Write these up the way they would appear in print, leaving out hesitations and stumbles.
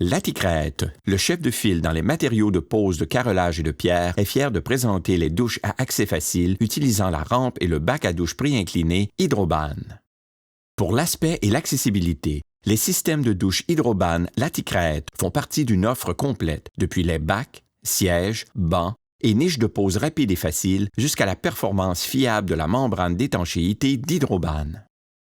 Laticrète, le chef de file dans les matériaux de pose de carrelage et de pierre, est fier de présenter les douches à accès facile utilisant la rampe et le bac à douche pré-incliné Hydroban. Pour l'aspect et l'accessibilité, les systèmes de douche Hydroban Laticrète font partie d'une offre complète, depuis les bacs, sièges, bancs et niches de pose rapides et faciles jusqu'à la performance fiable de la membrane d'étanchéité d'Hydroban.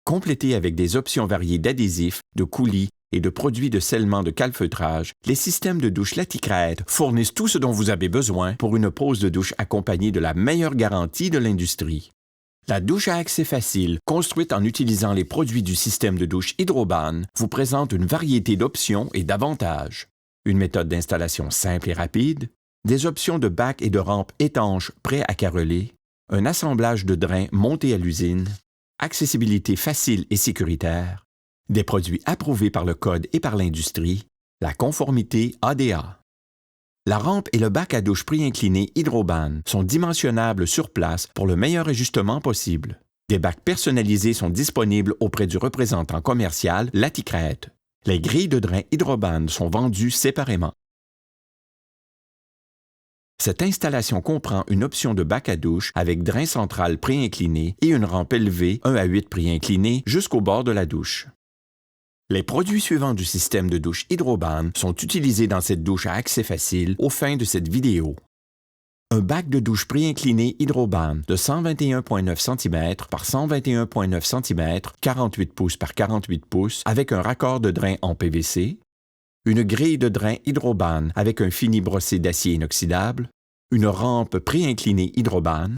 Complétés avec des options variées d'adhésifs, de coulis et de produits de scellement de calfeutrage, les systèmes de douche Laticrète fournissent tout ce dont vous avez besoin pour une pose de douche accompagnée de la meilleure garantie de l'industrie. La douche à accès facile, construite en utilisant les produits du système de douche Hydroban, vous présente une variété d'options et d'avantages. Une méthode d'installation simple et rapide, des options de bac et de rampe étanches prêts à carreler, un assemblage de drains monté à l'usine, accessibilité facile et sécuritaire, des produits approuvés par le code et par l'industrie, la conformité ADA. La rampe et le bac à douche pré-incliné Hydroban sont dimensionnables sur place pour le meilleur ajustement possible. Des bacs personnalisés sont disponibles auprès du représentant commercial Laticrète. Les grilles de drain Hydroban sont vendues séparément. Cette installation comprend une option de bac à douche avec drain central pré-incliné et une rampe élevée 1 à 8 pré-inclinée jusqu'au bord de la douche. Les produits suivants du système de douche Hydroban sont utilisés dans cette douche à accès facile aux fins de cette vidéo. Un bac de douche pré-incliné Hydroban de 121,9 cm par 121,9 cm, 48 pouces par 48 pouces, avec un raccord de drain en PVC, une grille de drain Hydroban avec un fini brossé d'acier inoxydable, une rampe pré-inclinée Hydroban,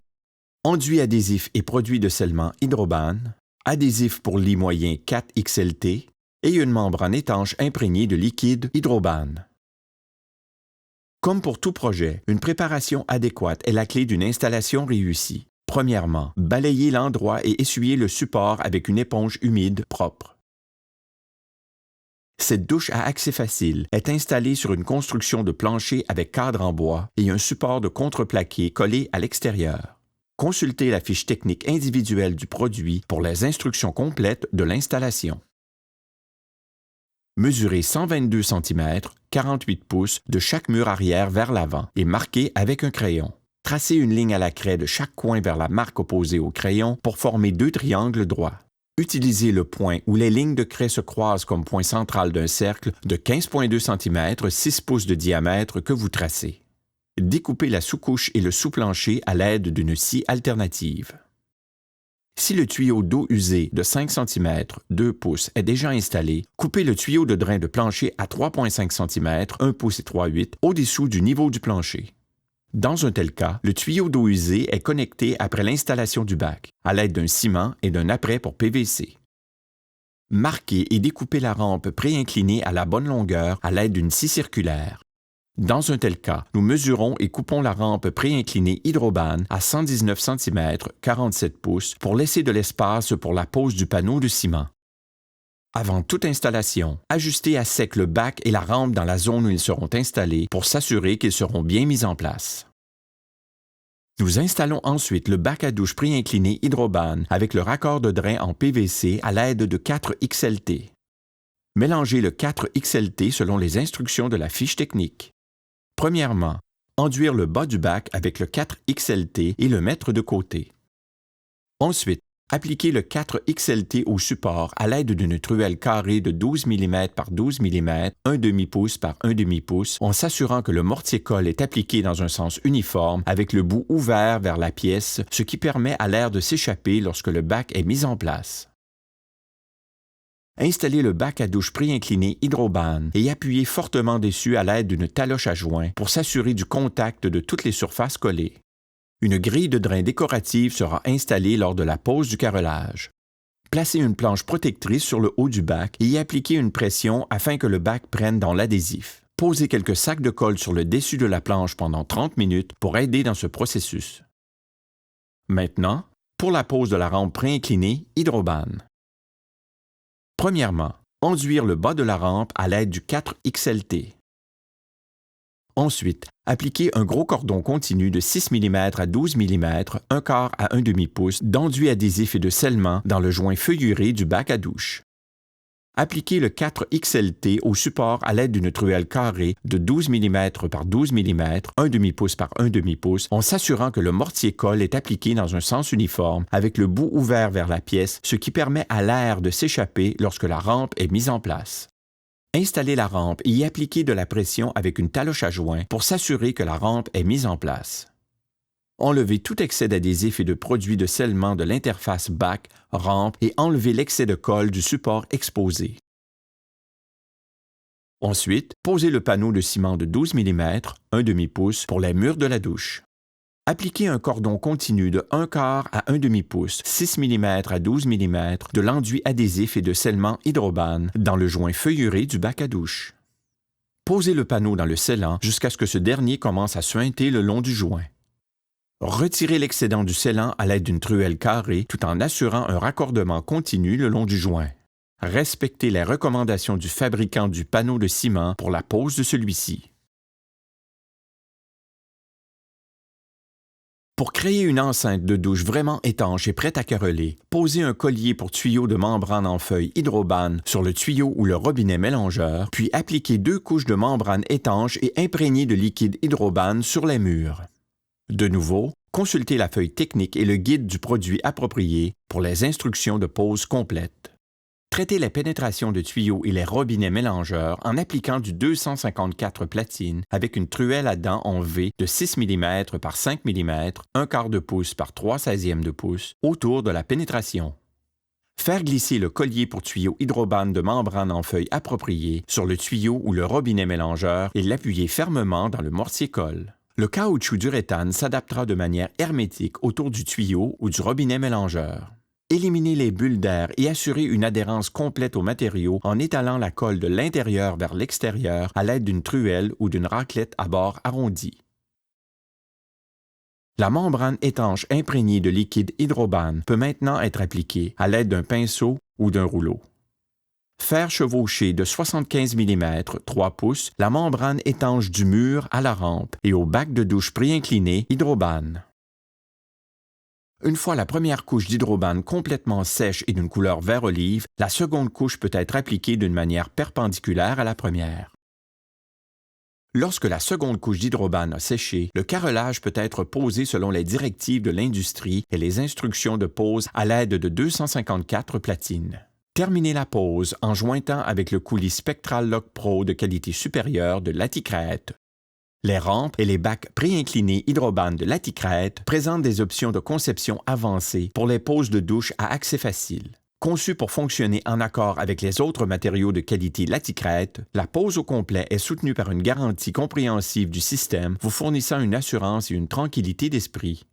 enduit adhésif et produits de scellement Hydroban, adhésif pour lit moyen 4XLT et une membrane étanche imprégnée de liquide Hydroban. Comme pour tout projet, une préparation adéquate est la clé d'une installation réussie. Premièrement, balayez l'endroit et essuyez le support avec une éponge humide propre. Cette douche à accès facile est installée sur une construction de plancher avec cadre en bois et un support de contreplaqué collé à l'extérieur. Consultez la fiche technique individuelle du produit pour les instructions complètes de l'installation. Mesurez 122 cm, 48 pouces de chaque mur arrière vers l'avant et marquez avec un crayon. Tracez une ligne à la craie de chaque coin vers la marque opposée au crayon pour former deux triangles droits. Utilisez le point où les lignes de craie se croisent comme point central d'un cercle de 15,2 cm, 6 pouces de diamètre que vous tracez. Découpez la sous-couche et le sous-plancher à l'aide d'une scie alternative. Si le tuyau d'eau usée de 5 cm, 2 pouces est déjà installé, coupez le tuyau de drain de plancher à 3,5 cm, 1 pouce et 3/8 au-dessous du niveau du plancher. Dans un tel cas, le tuyau d'eau usée est connecté après l'installation du bac, à l'aide d'un ciment et d'un apprêt pour PVC. Marquez et découpez la rampe pré-inclinée à la bonne longueur à l'aide d'une scie circulaire. Dans un tel cas, nous mesurons et coupons la rampe pré-inclinée Hydroban à 119 cm, 47 pouces pour laisser de l'espace pour la pose du panneau de ciment. Avant toute installation, ajustez à sec le bac et la rampe dans la zone où ils seront installés pour s'assurer qu'ils seront bien mis en place. Nous installons ensuite le bac à douche pré-incliné Hydroban avec le raccord de drain en PVC à l'aide de 4XLT. Mélangez le 4XLT selon les instructions de la fiche technique. Premièrement, enduire le bas du bac avec le 4XLT et le mettre de côté. Ensuite, appliquez le 4XLT au support à l'aide d'une truelle carrée de 12 mm par 12 mm, 1 demi-pouce par 1 demi-pouce, en s'assurant que le mortier-colle est appliqué dans un sens uniforme avec le bout ouvert vers la pièce, ce qui permet à l'air de s'échapper lorsque le bac est mis en place. Installez le bac à douche pré-incliné Hydroban et appuyez fortement dessus à l'aide d'une taloche à joint pour s'assurer du contact de toutes les surfaces collées. Une grille de drain décorative sera installée lors de la pose du carrelage. Placez une planche protectrice sur le haut du bac et y appliquez une pression afin que le bac prenne dans l'adhésif. Posez quelques sacs de colle sur le dessus de la planche pendant 30 minutes pour aider dans ce processus. Maintenant, pour la pose de la rampe pré-inclinée Hydroban. Premièrement, enduire le bas de la rampe à l'aide du 4XLT. Ensuite, appliquez un gros cordon continu de 6 mm à 12 mm, 1/4 à 1 demi-pouce d'enduit adhésif et de scellement dans le joint feuilluré du bac à douche. Appliquez le 4XLT au support à l'aide d'une truelle carrée de 12 mm par 12 mm, 1 demi-pouce par 1 demi-pouce, en s'assurant que le mortier-colle est appliqué dans un sens uniforme avec le bout ouvert vers la pièce, ce qui permet à l'air de s'échapper lorsque la rampe est mise en place. Installez la rampe et y appliquez de la pression avec une taloche à joint pour s'assurer que la rampe est mise en place. Enlevez tout excès d'adhésif et de produits de scellement de l'interface bac, rampe et enlevez l'excès de colle du support exposé. Ensuite, posez le panneau de ciment de 12 mm, 1 demi-pouce, pour les murs de la douche. Appliquez un cordon continu de 1/4 à 1 demi-pouce, 6 mm à 12 mm de l'enduit adhésif et de scellement Hydroban dans le joint feuilluré du bac à douche. Posez le panneau dans le scellant jusqu'à ce que ce dernier commence à suinter le long du joint. Retirez l'excédent du scellant à l'aide d'une truelle carrée tout en assurant un raccordement continu le long du joint. Respectez les recommandations du fabricant du panneau de ciment pour la pose de celui-ci. Pour créer une enceinte de douche vraiment étanche et prête à caroler, posez un collier pour tuyau de membrane en feuille Hydroban sur le tuyau ou le robinet mélangeur, puis appliquez 2 couches de membrane étanche et imprégnée de liquide Hydroban sur les murs. De nouveau, consultez la feuille technique et le guide du produit approprié pour les instructions de pose complètes. Traitez les pénétrations de tuyaux et les robinets mélangeurs en appliquant du 254 platine avec une truelle à dents en V de 6 mm par 5 mm, 1/4 de pouce par 3/16 de pouce, autour de la pénétration. Faire glisser le collier pour tuyau Hydroban de membrane en feuille appropriée sur le tuyau ou le robinet mélangeur et l'appuyer fermement dans le mortier-colle. Le caoutchouc d'uréthane s'adaptera de manière hermétique autour du tuyau ou du robinet mélangeur. Éliminez les bulles d'air et assurez une adhérence complète au matériau en étalant la colle de l'intérieur vers l'extérieur à l'aide d'une truelle ou d'une raclette à bord arrondi. La membrane étanche imprégnée de liquide Hydroban peut maintenant être appliquée à l'aide d'un pinceau ou d'un rouleau. Faire chevaucher de 75 mm, 3 pouces, la membrane étanche du mur à la rampe et au bac de douche préincliné Hydroban. Une fois la première couche d'Hydroban complètement sèche et d'une couleur vert olive, la seconde couche peut être appliquée d'une manière perpendiculaire à la première. Lorsque la seconde couche d'Hydroban a séché, le carrelage peut être posé selon les directives de l'industrie et les instructions de pose à l'aide de 254 platines. Terminez la pose en jointant avec le coulis Spectral Lock Pro de qualité supérieure de Laticrete. Les rampes et les bacs préinclinés Hydroban de Laticrete présentent des options de conception avancées pour les poses de douche à accès facile. Conçue pour fonctionner en accord avec les autres matériaux de qualité Laticrete, la pose au complet est soutenue par une garantie compréhensive du système vous fournissant une assurance et une tranquillité d'esprit.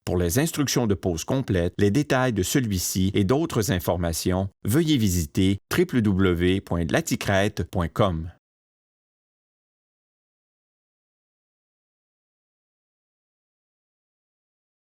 Pour les instructions de pose complète, les détails de celui-ci et d'autres informations, veuillez visiter www.laticrete.com.